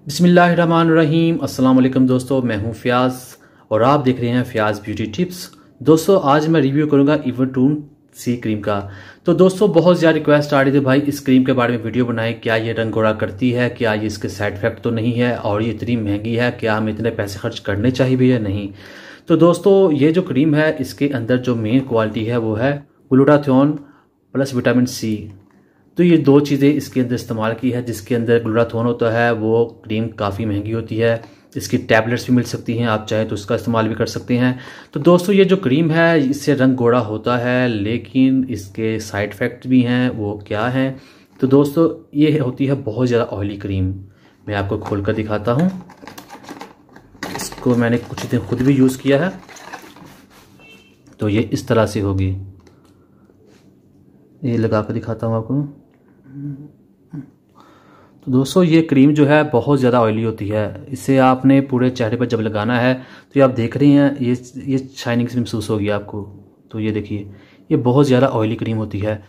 बिस्मिल्लाहिर्रहमानिर्रहीम। अस्सलाम वालेकुम दोस्तों, मैं हूं फ़याज़ और आप देख रहे हैं फ़याज़ ब्यूटी टिप्स। दोस्तों आज मैं रिव्यू करूंगा इवरटून सी क्रीम का। तो दोस्तों बहुत ज़्यादा रिक्वेस्ट आ रही थी भाई इस क्रीम के बारे में वीडियो बनाएं, क्या ये रंग गोरा करती है, क्या ये इसके साइड इफ़ेक्ट तो नहीं है और ये इतनी महंगी है, क्या हम इतने पैसे खर्च करने चाहिए भी या नहीं। तो दोस्तों ये जो क्रीम है इसके अंदर जो मेन क्वालिटी है वो है ग्लूटाथियोन प्लस विटामिन सी। तो ये दो चीज़ें इसके अंदर इस्तेमाल की है। जिसके अंदर ग्लूटाथियोन होता है वो क्रीम काफ़ी महंगी होती है, इसकी टैबलेट्स भी मिल सकती हैं, आप चाहें तो उसका इस्तेमाल भी कर सकते हैं। तो दोस्तों ये जो क्रीम है इससे रंग गोरा होता है, लेकिन इसके साइड इफ़ेक्ट भी हैं। वो क्या हैं? तो दोस्तों ये होती है बहुत ज़्यादा ऑयली क्रीम। मैं आपको खोल कर दिखाता हूँ। इसको मैंने कुछ दिन खुद भी यूज़ किया है। तो ये इस तरह से होगी, ये लगा कर दिखाता हूँ आपको। तो दोस्तों ये क्रीम जो है बहुत ज़्यादा ऑयली होती है। इसे आपने पूरे चेहरे पर जब लगाना है तो ये आप देख रही हैं ये शाइनिंग सी महसूस होगी आपको। तो ये देखिए ये बहुत ज़्यादा ऑयली क्रीम होती है।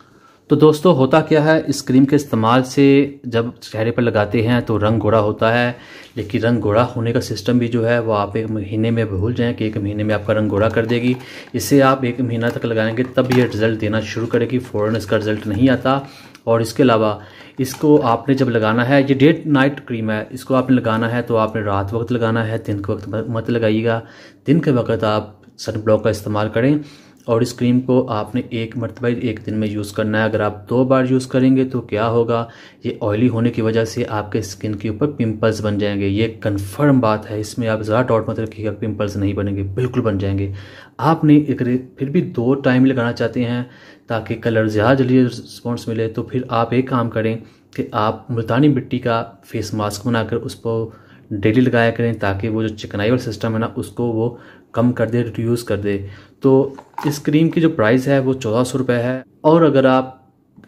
तो दोस्तों होता क्या है, इस क्रीम के इस्तेमाल से जब चेहरे पर लगाते हैं तो रंग गोरा होता है, लेकिन रंग गोरा होने का सिस्टम भी जो है वो आप 1 महीने में भूल जाएं कि 1 महीने में आपका रंग गोरा कर देगी। इसे आप 1 महीना तक लगाएंगे तब ये रिज़ल्ट देना शुरू करेगी, फ़ौरन इसका रिज़ल्ट नहीं आता। और इसके अलावा इसको आपने जब लगाना है, ये डे नाइट क्रीम है, इसको आपने लगाना है तो आपने रात वक्त लगाना है, दिन के वक्त मत लगाइएगा। दिन के वक्त आप सन ब्लॉक का इस्तेमाल करें और इस क्रीम को आपने 1 मरतबा 1 दिन में यूज़ करना है। अगर आप 2 बार यूज़ करेंगे तो क्या होगा, ये ऑयली होने की वजह से आपके स्किन के ऊपर पिंपल्स बन जाएंगे। ये कंफर्म बात है, इसमें आप ज़्यादा डाउट मत रखिएगा, पिंपल्स नहीं बनेंगे, बिल्कुल बन जाएंगे। आपने अगर फिर भी 2 टाइम लगाना चाहते हैं ताकि कलर ज़्यादा जल्दी रिस्पॉन्स मिले तो फिर आप एक काम करें कि आप मुल्तानी मिट्टी का फेस मास्क बनाकर उसको डेली लगाया करें, ताकि वो जो चिकनाई वाला सिस्टम है ना उसको वो कम कर दे, रिड्यूस कर दे। तो इस क्रीम की जो प्राइस है वो 1400 रुपये है। और अगर आप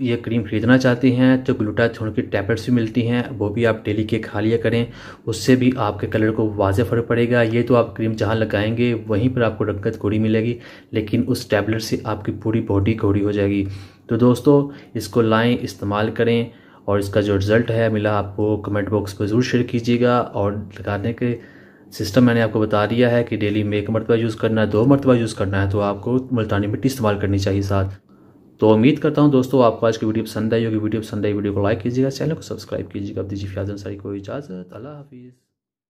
ये क्रीम ख़रीदना चाहते हैं तो ग्लूटाथियोन की टैबलेट्स भी मिलती हैं, वो भी आप डेली के खा लिया करें, उससे भी आपके कलर को वाज़ेह फ़र्क पड़ेगा। ये तो आप क्रीम जहाँ लगाएंगे वहीं पर आपको रंगत गोरी मिलेगी, लेकिन उस टैबलेट से आपकी पूरी बॉडी गोरी हो जाएगी। तो दोस्तों इसको लाएँ, इस्तेमाल करें और इसका जो रिज़ल्ट है मिला आपको कमेंट बॉक्स पर ज़रूर शेयर कीजिएगा। और लगाने के सिस्टम मैंने आपको बता दिया है कि डेली में 1 मरतबा यूज़ करना है, 2 मरतबा यूज़ करना है, तो आपको मुल्तानी मिट्टी इस्तेमाल करनी चाहिए साथ। तो उम्मीद करता हूं दोस्तों आपको आज की वीडियो पसंद आई होगी। वीडियो पसंद आई वीडियो को लाइक कीजिएगा, चैनल को सब्सक्राइब कीजिएगा। अब दीजिए फ़याज़ अंसारी को इजाज़त। अल्लाह हाफिज़।